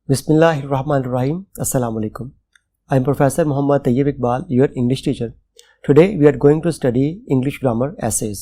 Bismillahirrahmanirrahim. Assalamu alaikum. I am Professor Muhammad Tayyib Iqbal, your English teacher. Today we are going to study English grammar essays.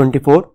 24,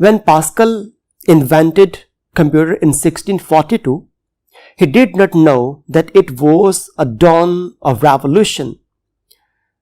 When Pascal invented computer in 1642, he did not know that it was a dawn of revolution.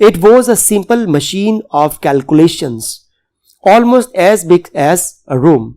It was a simple machine of calculations, almost as big as a room.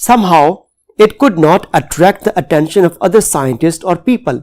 Somehow it could not attract the attention of other scientists or people.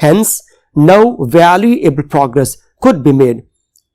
Hence no valuable progress could be made,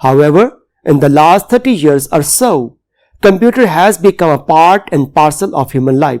However, in the last 30 years or so, computer has become a part and parcel of human life.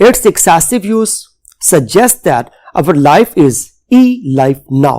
Its excessive use suggests that our life is e-life now.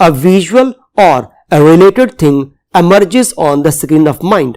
a visual or a related thing emerges on the screen of mind.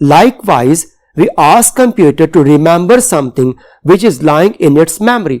Likewise, we ask computer to remember something which is lying in its memory.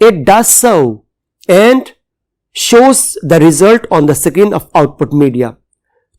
It does so and shows the result on the screen of output media.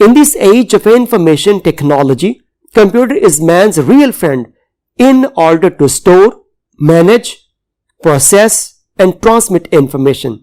In this age of information technology, computer is man's real friend in order to store, manage, process and transmit information.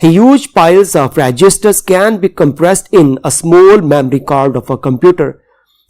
Huge piles of registers can be compressed in a small memory card of a computer.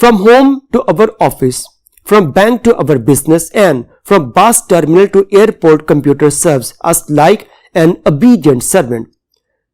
From home to our office, from bank to our business, and from bus terminal to airport, computer serves us like an obedient servant.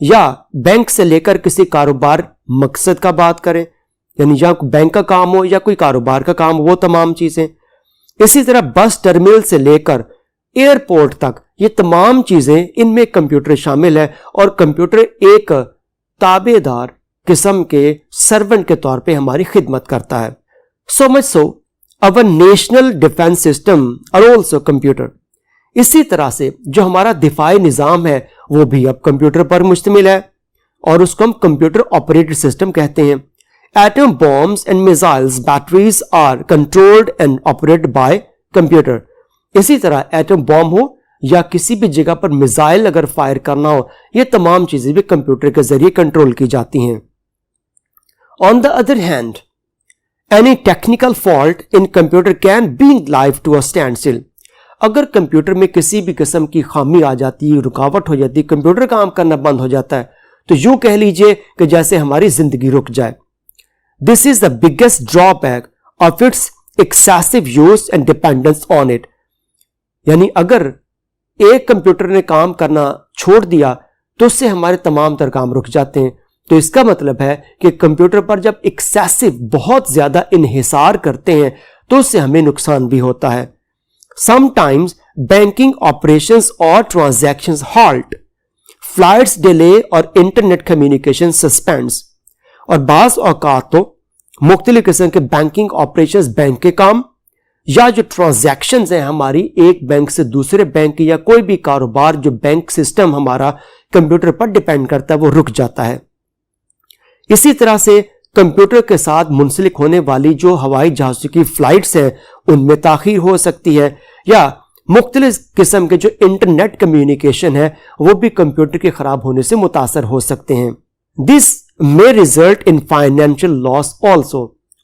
یا bank سے لے کر کسی کاروبار مقصد کا بات کریں، یعنی یا بینک کا کام ہو یا کوئی کاروبار کا کام ہو، وہ تمام چیزیں. اسی طرح بس ٹرمینل سے لے کر ایئرپورٹ تک یہ تمام چیزیں ان میں کمپیوٹر شامل ہے، اور کمپیوٹر ایک تابع دار قسم کے سرونٹ کے طور پہ ہماری خدمت کرتا ہے. سو مچ سو our national defence system are also computer. اسی طرح سے جو ہمارا دفاعی نظام ہے وہ بھی اب کمپیوٹر پر مشتمل ہے، اور اس کو ہم کمپیوٹر آپریٹڈ سسٹم کہتے ہیں. Atom bombs and missiles batteries are controlled and operated by computer. اسی طرح ایٹم بام ہو یا کسی بھی جگہ پر میزائل اگر فائر کرنا ہو، یہ تمام چیزیں بھی کمپیوٹر کے ذریعے کنٹرول کی جاتی ہیں. On the other hand any technical fault in computer can bring life to a standstill. اگر کمپیوٹر میں کسی بھی قسم کی خامی آ جاتی ہے، رکاوٹ ہو جاتی ہے، کمپیوٹر کام کرنا بند ہو جاتا ہے، تو یوں کہہ لیجئے کہ جیسے ہماری زندگی رک جائے. This is the biggest drawback of its excessive use and dependence on it. یعنی اگر ایک کمپیوٹر نے کام کرنا چھوڑ دیا تو اس سے ہمارے تمام تر کام رک جاتے ہیں. تو اس کا مطلب ہے کہ کمپیوٹر پر جب ایکسیسو بہت زیادہ انحصار کرتے ہیں تو اس سے ہمیں نقصان بھی ہوتا ہے. Sometimes banking operations or transactions halt, flights delay اور internet communication suspends. اور بعض اوقات تو مختلف قسم کے بینکنگ آپریشنز، بینک کے کام یا جو ٹرانزیکشنز ہیں ہماری ایک بینک سے دوسرے بینک، یا کوئی بھی کاروبار جو بینک سسٹم ہمارا کمپیوٹر پر ڈیپینڈ کرتا ہے، وہ رک جاتا ہے. اسی طرح سے کمپیوٹر کے ساتھ منسلک ہونے والی جو ہوائی جہازوں کی فلائٹس ہیں ان میں تاخیر ہو سکتی ہے، یا مختلف قسم کے جو انٹرنیٹ کمیونیکیشن ہے وہ بھی کمپیوٹر کے خراب ہونے سے متاثر ہو سکتے ہیں. دس may result in financial loss also.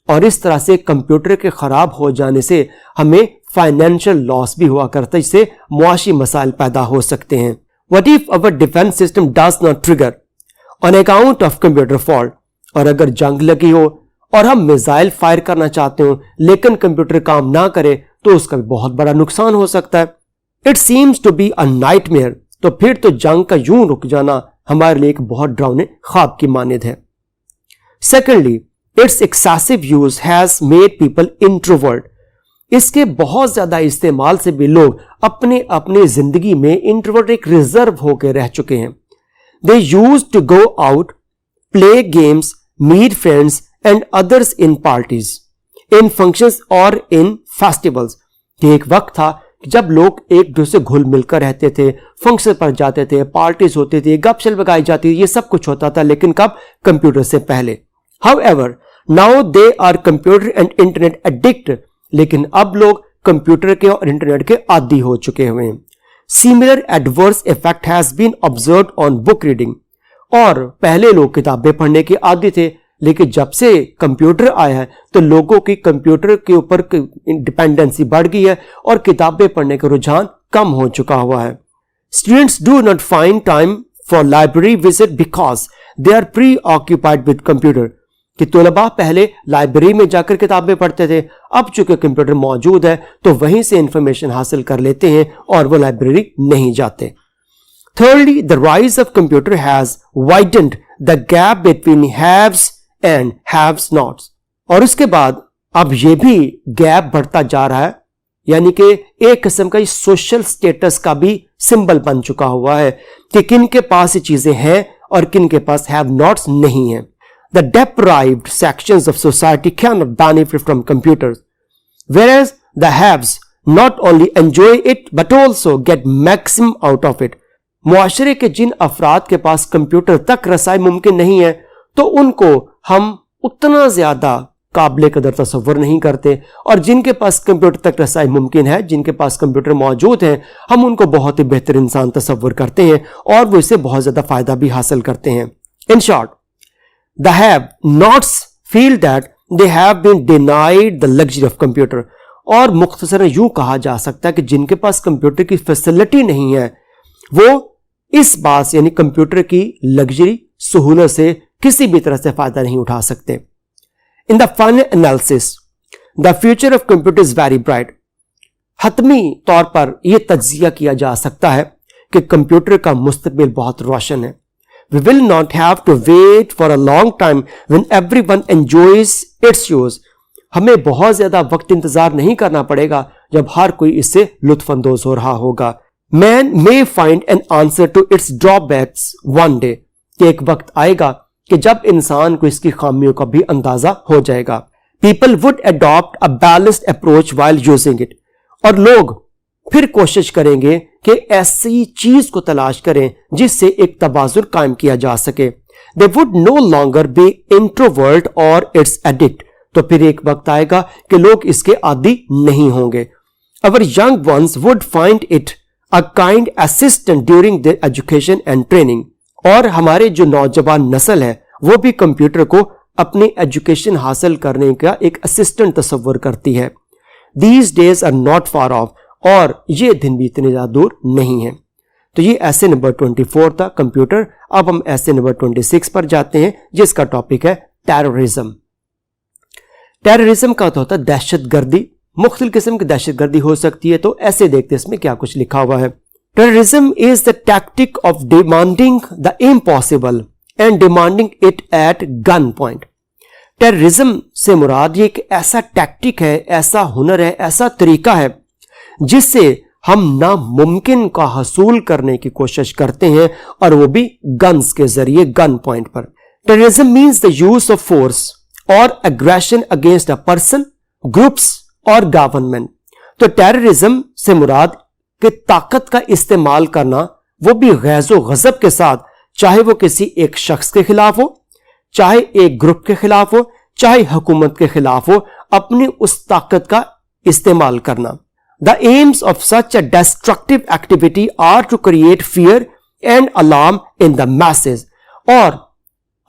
اور اس طرح سے کمپیوٹر کے خراب ہو جانے سے ہمیں فائنینشیل لاس بھی ہوا کرتا ہے، اس سے معاشی مسائل پیدا ہو سکتے ہیں. What if our defense system does not trigger on account of computer fault? اور اگر جنگ لگی ہو اور ہم میزائل فائر کرنا چاہتے ہوں لیکن کمپیوٹر کام نہ کرے تو اس کا بھی بہت بڑا نقصان ہو سکتا ہے. It seems to be a nightmare. تو پھر تو جنگ کا یوں رک جانا ہمارے لیے ایک بہت ڈراؤنے خواب کی مانند ہے. Secondly, its excessive use has made people introvert. اس کے بہت زیادہ استعمال سے بھی لوگ اپنے زندگی میں انٹروورٹ، ایک ریزرو ہو کے رہ چکے ہیں. They used to go out, play games, meet friends and others in parties, in functions or in festivals. یہ ایک وقت تھا جب لوگ ایک دوسرے گھل مل کر رہتے تھے، فنکشن پر جاتے تھے، پارٹیز ہوتی تھی، گپ شپ لگائی جاتی تھی، یہ سب کچھ ہوتا تھا، لیکن کب؟ کمپیوٹر سے پہلے. However, now they are computer and internet addict. لیکن اب لوگ کمپیوٹر کے اور انٹرنیٹ کے عادی ہو چکے ہوئے ہیں. Similar adverse effect has been observed on book reading. اور پہلے لوگ کتابیں پڑھنے کے عادی تھے، لیکن جب سے کمپیوٹر آیا ہے تو لوگوں کی کمپیوٹر کے اوپر ڈپینڈنسی بڑھ گئی ہے اور کتابیں پڑھنے کا رجحان کم ہو چکا ہوا ہے. Students do not find time for library visit because they are preoccupied with computer. کہ طلباء پہلے لائبریری میں جا کر کتابیں پڑھتے تھے، اب چونکہ کمپیوٹر موجود ہے تو وہیں سے انفارمیشن حاصل کر لیتے ہیں اور وہ لائبریری نہیں جاتے. Thirdly, the rise of computer has widened the gap between haves and have nots. اور اس کے بعد اب یہ بھی گیپ بڑھتا جا رہا ہے، یعنی کہ ایک قسم کا سوشل سٹیٹس کا بھی سمبل بن چکا ہوا ہے کہ کن کے پاس یہ چیزیں ہیں اور کن کے پاس have nots نہیں ہیں. The deprived sections of society cannot benefit from computers, whereas the haves not only enjoy it but also get maximum out of it. معاشرے کے جن افراد کے پاس کمپیوٹر تک رسائی ممکن نہیں ہے تو ان کو ہم اتنا زیادہ قابل قدر تصور نہیں کرتے، اور جن کے پاس کمپیوٹر تک رسائی ممکن ہے، جن کے پاس کمپیوٹر موجود ہیں، ہم ان کو بہت ہی بہتر انسان تصور کرتے ہیں اور وہ اس سے بہت زیادہ فائدہ بھی حاصل کرتے ہیں. In short, the have-nots feel that they have been denied the luxury of computer. اور مختصراً یوں کہا جا سکتا ہے کہ جن کے پاس کمپیوٹر کی فیسلٹی نہیں ہے وہ اس بات یعنی کمپیوٹر کی لگژری سہولت سے کسی بھی طرح سے فائدہ نہیں اٹھا سکتے. In the final analysis, the future of computer is very bright. حتمی طور پر یہ تجزیہ کیا جا سکتا ہے کہ کمپیوٹر کا مستقبل بہت روشن ہے. We will not have to wait for a long time when everyone enjoys its use. ہمیں بہت زیادہ وقت انتظار نہیں کرنا پڑے گا جب ہر کوئی اس سے لطف اندوز ہو رہا ہوگا. Man may find an answer to its drawbacks one day. کہ ایک وقت آئے گا کہ جب انسان کو اس کی خامیوں کا بھی اندازہ ہو جائے گا. People would adopt a balanced approach while using it. اور لوگ پھر کوشش کریں گے کہ ایسی چیز کو تلاش کریں جس سے ایک توازن قائم کیا جا سکے. They would no longer be introvert or its addict. تو پھر ایک وقت آئے گا کہ لوگ اس کے عادی نہیں ہوں گے. Our young ones would find it a kind assistant during their education and training. اور ہمارے جو نوجوان نسل ہے وہ بھی کمپیوٹر کو اپنی ایجوکیشن حاصل کرنے کا ایک اسسٹنٹ تصور کرتی ہے. These days are not far off. اور یہ دن بھی اتنے زیادہ دور نہیں ہیں. تو یہ ایسے نمبر 24 تھا کمپیوٹر. اب ہم ایسے نمبر 26 پر جاتے ہیں جس کا ٹاپک ہے ٹیررزم. ٹیررزم کا ہوتا ہے دہشت گردی. مختلف قسم کی دہشت گردی ہو سکتی ہے. تو ایسے دیکھتے ہیں اس میں کیا کچھ لکھا ہوا ہے. Terrorism is the tactic of demanding the impossible and demanding it at gunpoint. Terrorism سے مراد یہ ایک ایسا ٹیکٹک ہے, ایسا ہنر ہے, ایسا طریقہ ہے جس سے ہم ناممکن کا حصول کرنے کی کوشش کرتے ہیں اور وہ بھی گنز کے ذریعے, گن پوائنٹ پر. Terrorism means the use of force or aggression against a person, groups or government. تو ٹیررزم سے مراد کہ طاقت کا استعمال کرنا, وہ بھی غیظ و غضب کے ساتھ, چاہے وہ کسی ایک شخص کے خلاف ہو, چاہے ایک گروپ کے خلاف ہو, چاہے حکومت کے خلاف ہو, اپنی اس طاقت کا استعمال کرنا. The aims of such a destructive activity are to create fear and alarm in the masses. اور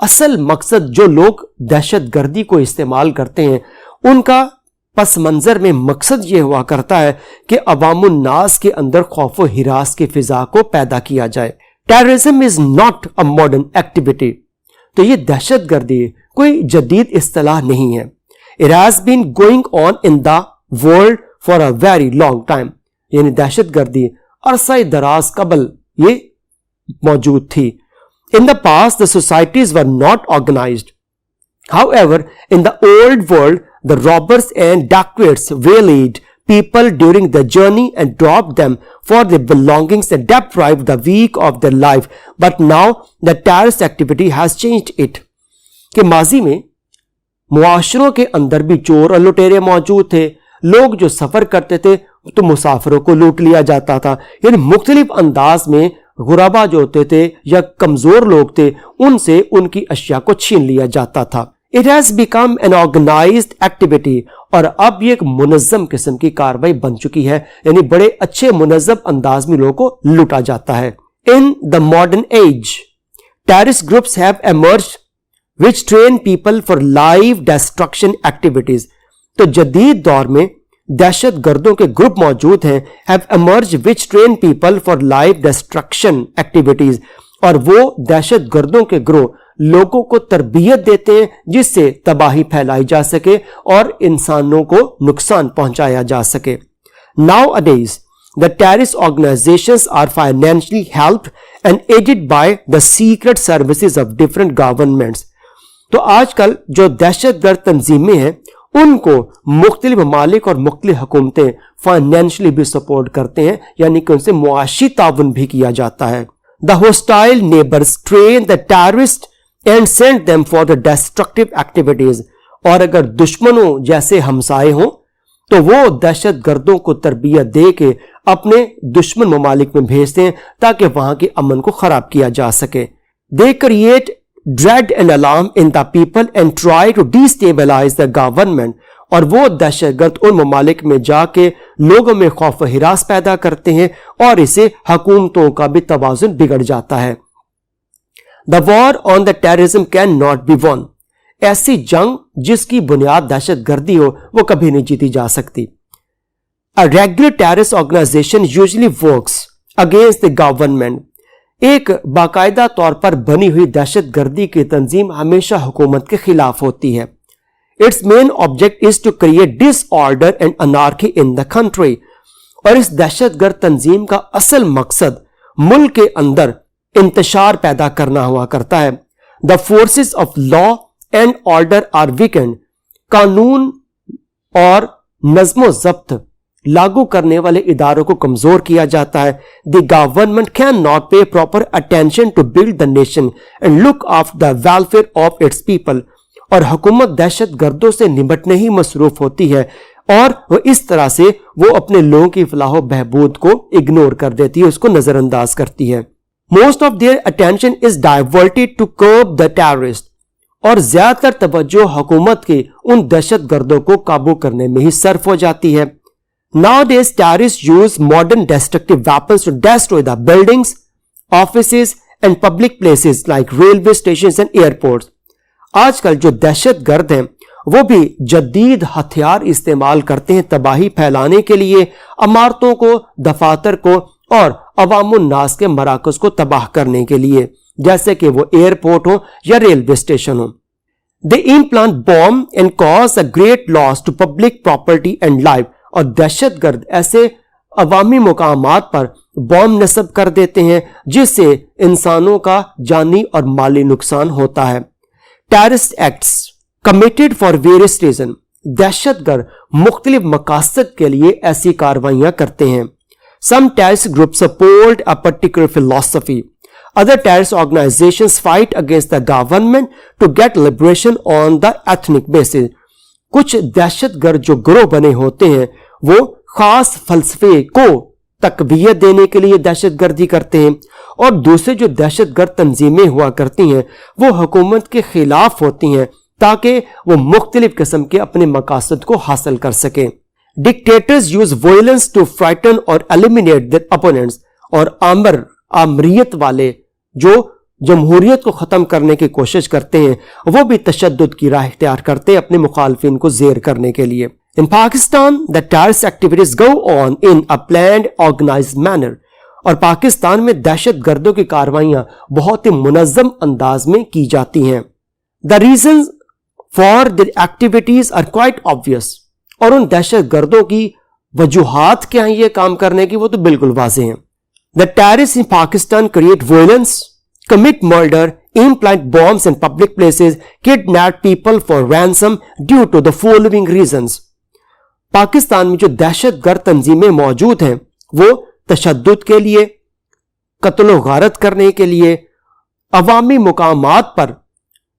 اصل مقصد جو لوگ دہشت گردی کو استعمال کرتے ہیں ان کا پس منظر میں مقصد یہ ہوا کرتا ہے کہ عوام الناس کے اندر خوف و ہراس کی فضا کو پیدا کیا جائے. Terrorism is not a modern activity. تو یہ دہشت گردی کوئی جدید اصطلاح نہیں ہے. It has been going on in the world for a very long time. یعنی دہشت گردی عرصہ دراز قبل یہ موجود تھی. In the past the societies were not organized. However, in the old world the robbers and dacoits waylaid people during the journey and robbed them for their belongings and deprived the weak of their life. But now the terrorist activity has changed it. کہ ماضی میں معاشروں کے اندر بھی چور اور لٹیرے موجود تھے. لوگ جو سفر کرتے تھے تو مسافروں کو لوٹ لیا جاتا تھا. یعنی مختلف انداز میں غربا جو ہوتے تھے یا کمزور لوگ تھے ان سے ان کی اشیاء کو چھین لیا جاتا تھا. It has become an organized activity. اور اب یہ ایک منظم قسم کی کاروائی بن چکی ہے. یعنی بڑے اچھے منظم انداز میں لوگوں کو لوٹا جاتا ہے. In the modern age, terrorist groups have emerged which train people for live destruction activities. تو جدید دور میں دہشت گردوں کے گروپ موجود ہیں have emerged which train people for live destruction activities. اور وہ دہشت گردوں کے گروہ لوگوں کو تربیت دیتے ہیں جس سے تباہی پھیلائی جا سکے اور انسانوں کو نقصان پہنچایا جا سکے. Nowadays, the terrorist organizations are financially helped and aided by the secret services of different governments. تو آج کل جو دہشت گرد تنظیمیں ہیں ان کو مختلف ممالک اور مختلف حکومتیں فائنینشلی بھی سپورٹ کرتے ہیں, یعنی کہ ان سے معاشی تعاون بھی کیا جاتا ہے. The hostile neighbors train the terrorists and send them for the destructive activities. اور اگر دشمنوں جیسے ہمسائے ہوں تو وہ دہشت گردوں کو تربیت دے کے اپنے دشمن ممالک میں بھیجتے ہیں تاکہ وہاں کے امن کو خراب کیا جا سکے. They create dread and alarm in the people and try to destabilize the government. اور وہ دہشت گرد ان ممالک میں جا کے لوگوں میں خوف و ہراس پیدا کرتے ہیں اور اسے حکومتوں کا بھی توازن بگڑ جاتا ہے. The war on the terrorism cannot be won. ایسی جنگ جس کی بنیاد دہشت گردی ہو وہ کبھی نہیں جیتی جا سکتی. A regular terrorist organization usually works against the government. ایک باقاعدہ طور پر بنی ہوئی دہشت گردی کی تنظیم ہمیشہ حکومت کے خلاف ہوتی ہے. Its main object is to create disorder and anarchy in the country. اور اس دہشت گرد تنظیم کا اصل مقصد ملک کے اندر انتشار پیدا کرنا ہوا کرتا ہے. The forces of law and order are weakened. قانون اور نظم و ضبط لاگو کرنے والے اداروں کو کمزور کیا جاتا ہے. The government cannot pay proper attention to build the nation and look after the welfare of its people. اور حکومت دہشت گردوں سے نمٹنے ہی مصروف ہوتی ہے اور وہ اس طرح سے وہ اپنے لوگوں کی فلاح و بہبود کو اگنور کر دیتی ہے, اس کو نظر انداز کرتی ہے. Most of their attention is diverted to curb the terrorists. اور زیادہ تر توجہ حکومت کے ان دہشت گردوں کو قابو کرنے میں ہی صرف ہو جاتی ہے. Nowadays terrorists use modern destructive weapons to destroy the buildings, offices and public places like railway stations and airports. آج کل جو دہشت گرد ہیں وہ بھی جدید ہتھیار استعمال کرتے ہیں تباہی پھیلانے کے لیے, عمارتوں کو, دفاتر کو اور عوام الناس کے مراکز کو تباہ کرنے کے لیے, جیسے کہ وہ ایئرپورٹ ہو یا railway station who. They implant bomb and cause a great loss to public property and life. اور دہشت گرد ایسے عوامی مقامات پر بوم نصب کر دیتے ہیں جس سے انسانوں کا جانی اور مالی نقصان ہوتا ہے. Terrorist acts committed for various reasons. دہشت گرد مختلف مقاصد کے لیے ایسی کارروائیاں کرتے ہیں. Some terrorist groups support a particular philosophy. Other terrorist organizations fight against the government to get liberation on the ethnic basis. کچھ دہشت گرد جو گروہ بنے ہوتے ہیں وہ خاص فلسفے کو تقویت دینے کے لیے دہشت گردی کرتے ہیں, اور دوسرے جو دہشت گرد تنظیمیں ہوا کرتی ہیں وہ حکومت کے خلاف ہوتی ہیں تاکہ وہ مختلف قسم کے اپنے مقاصد کو حاصل کر سکیں. Dictators use violence to frighten or eliminate their opponents. اور آمریت والے جو جمہوریت کو ختم کرنے کی کوشش کرتے ہیں وہ بھی تشدد کی راہ اختیار کرتے ہیں اپنے مخالفین کو زیر کرنے کے لیے. In Pakistan, the terrorist activities go on in a planned, organized manner. اور پاکستان میں دہشت گردوں کی کارروائیاں بہت ہی منظم انداز میں کی جاتی ہیں. The reasons for their activities are quite obvious. اور ان دہشت گردوں کی وجوہات کیا ہیں یہ کام کرنے کی, وہ تو بالکل واضح ہیں. The terrorists in Pakistan create violence, commit murder, implant bombs in public places, kidnap people for ransom due to the following reasons. Pakistan میں جو دہشت گرد تنظیمیں موجود ہیں وہ تشدد کے لیے, قتل و غارت کرنے کے لیے, عوامی مقامات پر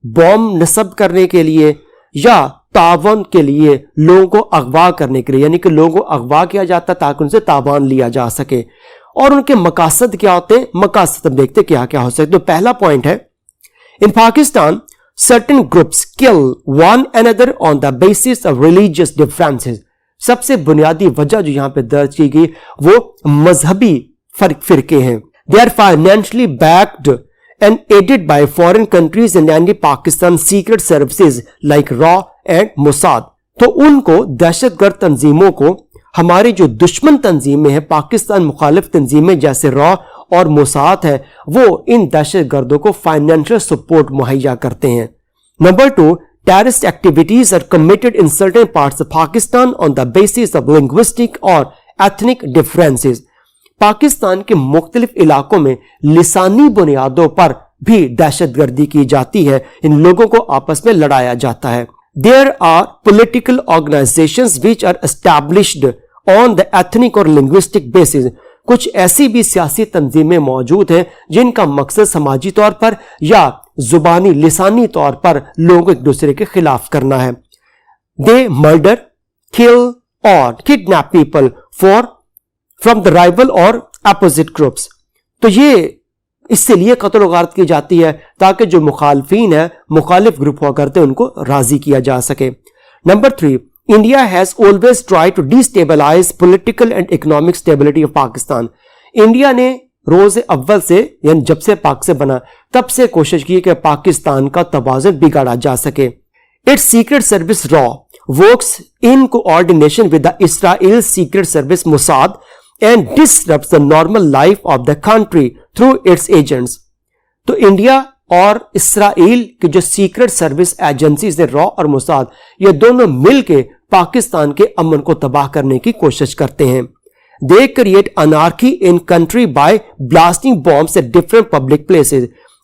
بوم نصب کرنے کے لیے یا تعاون کے لیے لوگوں کو اغوا کرنے کے لیے, یعنی کہ لوگوں کو اغوا کیا جاتا تاکہ ان سے تعاون لیا جا سکے. اور ان کے مقاصد کیا ہوتے ہیں, مقاصد ہم دیکھتے کیا کیا ہو سکتے. تو پہلا پوائنٹ ہے, in Pakistan certain groups kill one another on the basis of religious differences. سب سے بنیادی وجہ جو یہاں پہ درج کی گئی وہ مذہبی فرقے ہیں. They are financially backed and aided by foreign countries and anti-Pakistan secret services like RAW and Mossad. تو ان کو دہشت گرد تنظیموں کو ہماری جو دشمن تنظیمیں ہیں, پاکستان مخالف تنظیمیں جیسے RAW اور موساد ہے, وہ ان دہشت گردوں کو فائنینشل سپورٹ مہیا کرتے ہیں. Number 2, terrorist activities are committed in certain parts of Pakistan on the basis of linguistic or ethnic differences. Pakistan کے مختلف علاقوں میں لسانی بنیادوں پر بھی دہشت گردی کی جاتی ہے, ان لوگوں کو آپس میں لڑایا جاتا ہے. There are political organizations which are established on the ethnic or linguistic basis. کچھ ایسی بھی سیاسی تنظیمیں موجود ہیں جن کا مقصد سماجی طور پر یا زبانی لسانی طور پر لوگوں کو ایک دوسرے کے خلاف کرنا ہے. They murder, kill or kidnap people from the rival or opposite groups. تو یہ اس سے لیے قتل و غارت کی جاتی ہے تاکہ جو مخالفین ہیں, مخالف گروپ ہوا کرتے ہیں, ان کو راضی کیا جا سکے. Number 3, India has always tried to destabilize political and economic stability of Pakistan. India نے روز اول سے یعنی جب سے پاک سے بنا تب سے کوشش کی کہ پاکستان کا توازن بگاڑا جا سکے. Its secret service RAW works in coordination with the Israel secret service Mossad and disrupts the normal life of the country through its agents. تو انڈیا اور اسرائیل کی جو سیکرٹ سروس ایجنسیز ہیں RAW اور موساد, یہ دونوں مل کے پاکستان کے امن کو تباہ کرنے کی کوشش کرتے ہیں. They create anarchy in country by blasting bombs at different public places.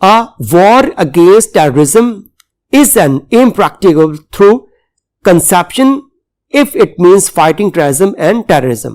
A war against terrorism is an impracticable through conception if it means fighting terrorism and terrorism.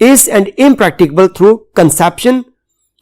is an impracticable through conception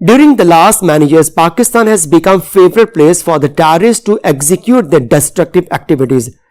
During the last many years, Pakistan has become favorite place for the terrorists to execute their destructive activities.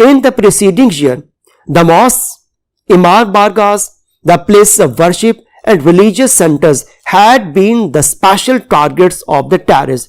In the preceding year, the mosques, imam bargahs, the places of worship and religious centers had been the special targets of the terrorists.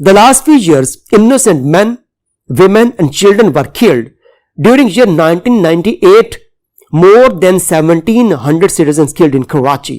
The last few years, innocent men, women and children were killed. During year 1998, more than 1700 citizens killed in Karachi.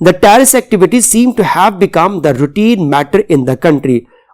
The terrorist activities seem to have become the routine matter in the country.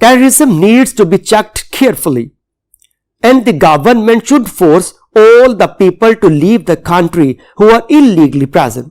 Terrorism needs to be checked carefully, and the government should force all the people to leave the country who are illegally present.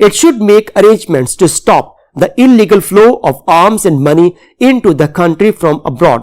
It should make arrangements to stop the illegal flow of arms and money into the country from abroad.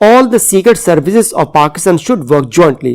All the secret services of Pakistan should work jointly.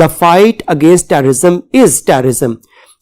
The fight against terrorism is terrorism.